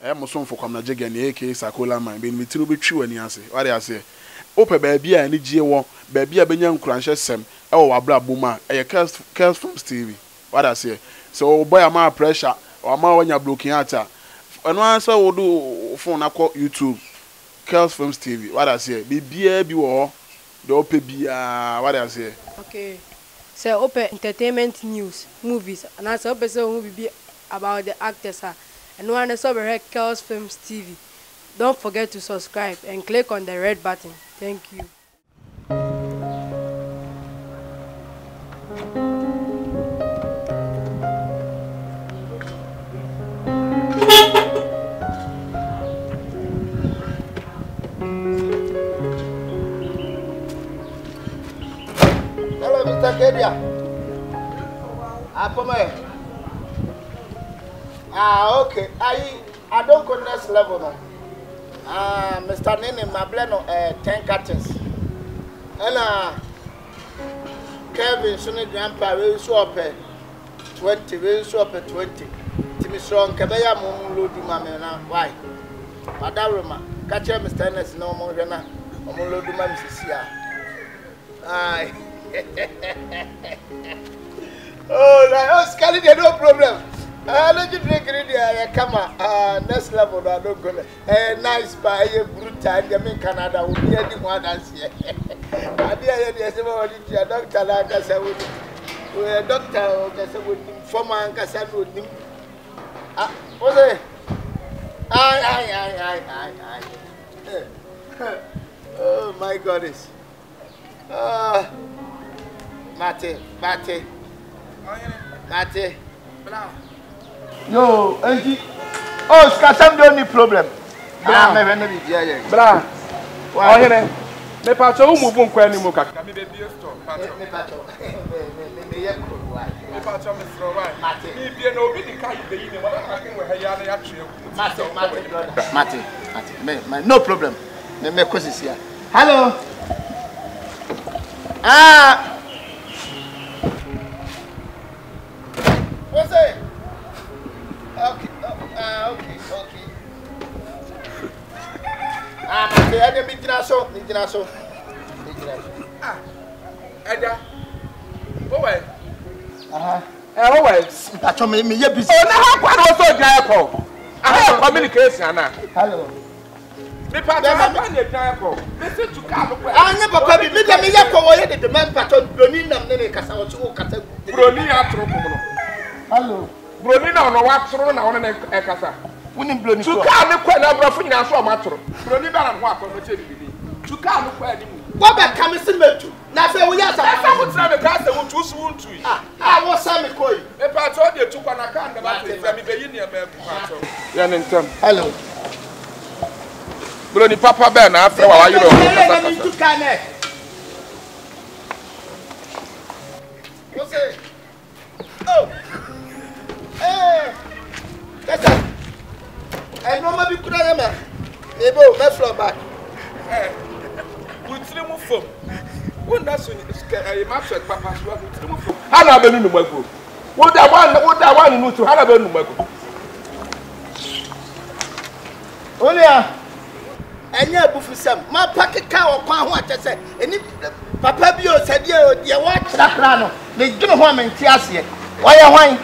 Moson for Kwamna Jegani, aka Sakola Man, being with True and Yancy. What I say? Open baby and G1, baby a Benyan Cruncher Sem, Abra Buma, a curse from Stevie. What I say? So, boy, I'm out pressure, or I'm when you're blocking at her. And once I will do phone, I call YouTube, Curse from Stevie. What I say? Be war, the open be what I say. Okay. So, open entertainment news, movies, and I saw a movie about the actors. And one is over here, Curse Films TV. Don't forget to subscribe and click on the red button. Thank you. Hello, Mr. Kedia. Apome. Okay. I don't go next level now. Mr. NENE, my blend 10 cartons. And Kevin, Sonny Grandpa, will show up 20, will show up 20. Timmy Strong, Kabaya Mulu, Mamma, why? Madaruma, catch him, Mr. NENE, no more than a Mulu, Mamma. Aye. Oh, Scully, no problem. Let you drink it, come on. Next level, I don't go. Nice by a brutal, you mean Canada will be anyone else here. I dear, doctor, like I said, with a doctor, with him, former Uncle Sam with him. What's it? Aye. Oh, my goddess. Mate. Yo, Auntie. Oh, Scasam don't need problem. Blah, blah. Why, me pacho move on kwa ni muka. Me be store. Me pacho. Me pacho me throw why. Me be no be the kai be ni mo na kin we ha na ya tue. Mate. No problem. Me cause here. Hello. What's it? Okay. I didn't meet Naso. Ada. Why? I told me, you're busy. Oh, now, what also Jacob? I have communication. Hello. The part of my Jacob. Listen to Carlo. I never come in the man pattern, Brunina, Nene Casato, Brunia Tropono. Hello. Brunina, no wax thrown on a casa. Winning Bruni to come the queen of Rafina so much. Brunina and walk on the TV. To come the queen. What about coming to? Now, we are some time a castle who too soon to you. I was Sammy Coy. If I told you to one account about it, let me be in your man. Hello. Bruni Papa Ben, after a while, you know. What's it? Oh. Hey, that's it. I know my big brother. Yeboah, let's flow back. Hey, we still move from. When that's when I match at Papa's work, we still move from. How have been in the Mago? What I want to know to have been in the Mago. Olia, and you're buffy some. My pocket cow or quan what I said. And if Papa Bio said, you watch that rano, they do not want me to ask you. Why are wine?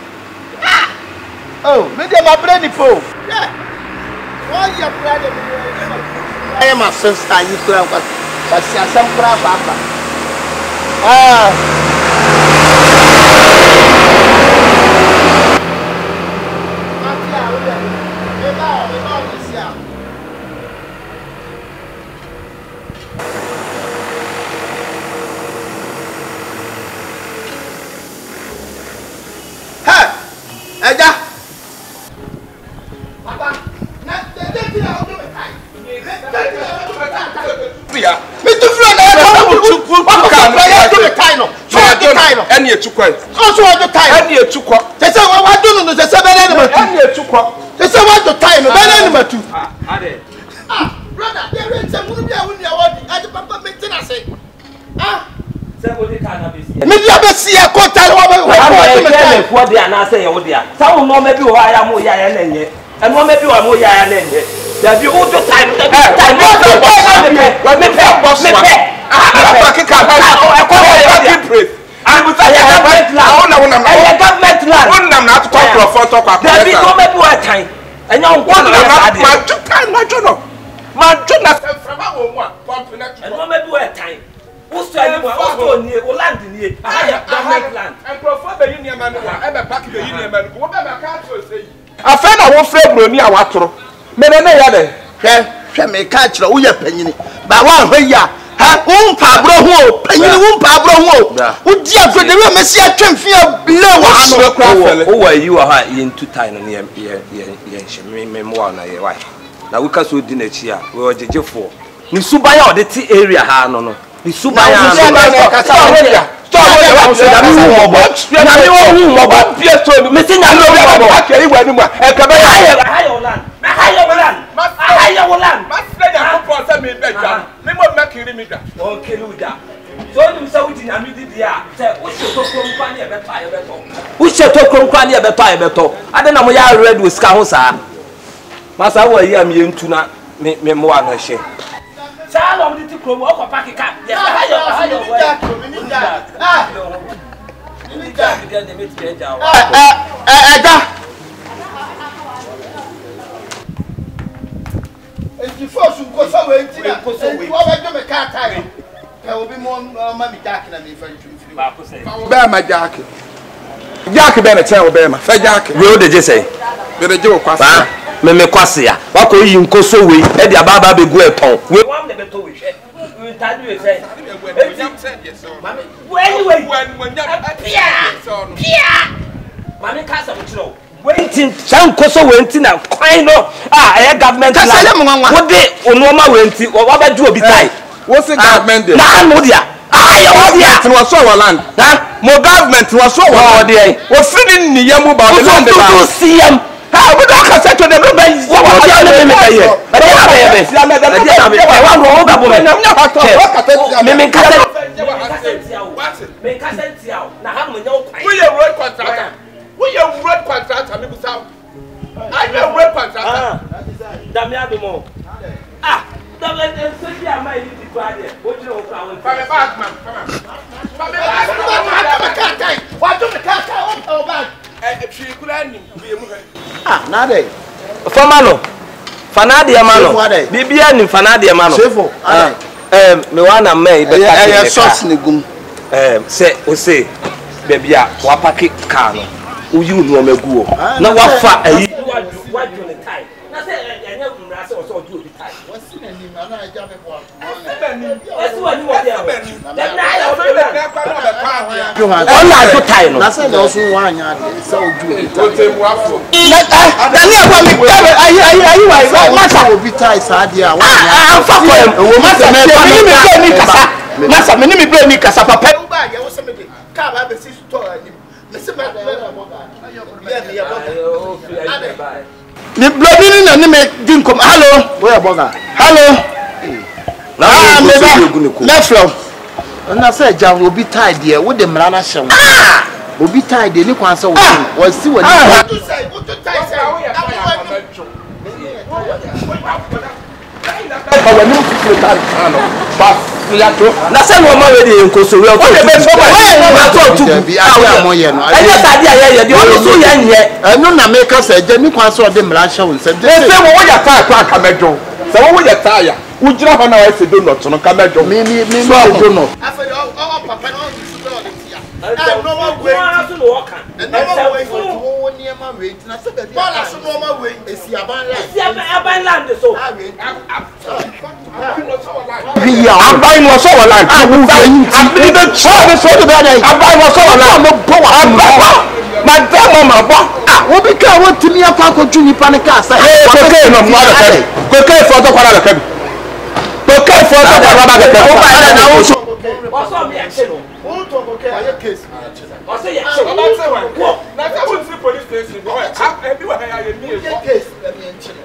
Oh, maybe my brandy po. Yeah. Why your brother? I am a sister. You could have got some crap. Any two quite. Also, the time. Any two quite. They say, well, I don't know. They say, any two quite. They say, what the time? Number two. Brother, there is a movie. I the papa making us say. Media be see a what they are not saying, oh dear. Some know maybe why I am here. And what maybe one more year and then there be all the time. I found a friend near Watro. Menene hwɛ me ka kyerɛ wo yɛ panyini ba wa hwɛ ya ha wo mpa bro ho panyini wo mpa bro ho wo di afrede we mesi atwemfi abile wo ano wo wa yi wa ha yen two time no ye hye me mo na ye wa na we ka so di na chi a we ogegefo ni suban ya odete area ha no ni suban ya no If force go so way to what do me car tire. There will be more mommy jack than me for you. Bear my jacket. Jack Ben a tell Bema, Fair Jack. What did you say? With a joke, me kwase ya wako yi nkoso we e dia baba be gu eton we wan de beto we hwe we tadu we say anyway mami kasa mo chiro waiting san nkoso we nti na kwan no e government la wo de onoma we nti wo ba du obi tai wo se government dey na no dia ya wo dia tin was so land mo government was so wo dey wo fini ni yamu ba the land ba CM ha we don ka set to the number what do you mean here but they have it I want to hold up me me cassette na ha mo nyaw kwan we road contractor me busa I be road contractor Damiado mo don't let them say ya my need to try there what you know from back man come on What do me car oh back she could any nade Famano Fanade mano bibia ni fanade mano SHIFO me wana me be ya shots ni gum say o say bebia wa pack car no uyi unu omagu o na wa fa ayi wa do ne time na say enya mra say o so do obi time wasi na ni na aja me bo wasi wa ni wo there dem na ya o be ona do time no na say na so wa anya de say oju o te mu afo na ni aba mi ayi wa masa obi tie sa dia wa anya fa for em wo masa me kasa masa me ni me brain ni kasa papa ba ye wo se me de ka ba be si store ni me se me ni blobi na ni me din kom hello where boga hello na me ba na flow na say ja obi tie there wo de mra na hye wo obi tie there ni kwan say wo si wo ni to tie say ba wa ni fi tie ano ba ya to na say no ma we de nkoso we o to be so ba to bi a mo ye no anya sade aye ye de o so ye nye enu na me ka say je ni kwan so de mra hye wo nsem de say wo ya tie kwa kamejo say wo ya tie ya wo gira ho na wa se do not no kamejo me do no afa o papa no su do le tia no ma we so no kan no ma we wo ni ma we na se be bala so no ma we esi aban land so Via abai no so wala awu abi de chwa so de bia abai no so wala mo bo wa madam ma bo wo bi ka wo timi akwa koju nipa ne ka sa ko no mo ala ka ko ke fo to kwala ka bi ko ke fo to kwala ba ka o ba na wo so so mi a che no wo to ko ke aye case o se ya che wo na ta wo si police station bo e bi wa ya ye mi e case na mi enchi no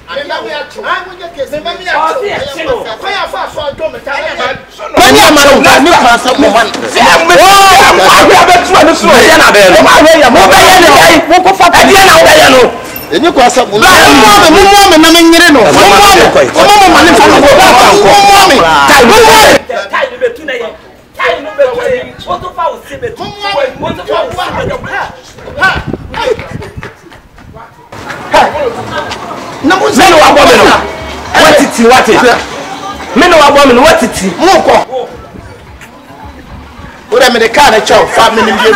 ana we acho ai wo case me mi acho fa ya fa so do me ta mani amaro ba ni kwa sa mo man se me o be tu na so ya na be no ma we ya mo be ya ni dai wo ko fa dia na wo be ya no Eni kwa sa mo. Mo na me nyire no. Mo ma ne fa no. Mo Tai be tu na ye. Tai no be tu. What to fa o se be tu. What to fa o se be tu. Na mo se no abo me no. What it? Me no abo me no what it? Mo ko. Ora me de car na chow fa me ni bi.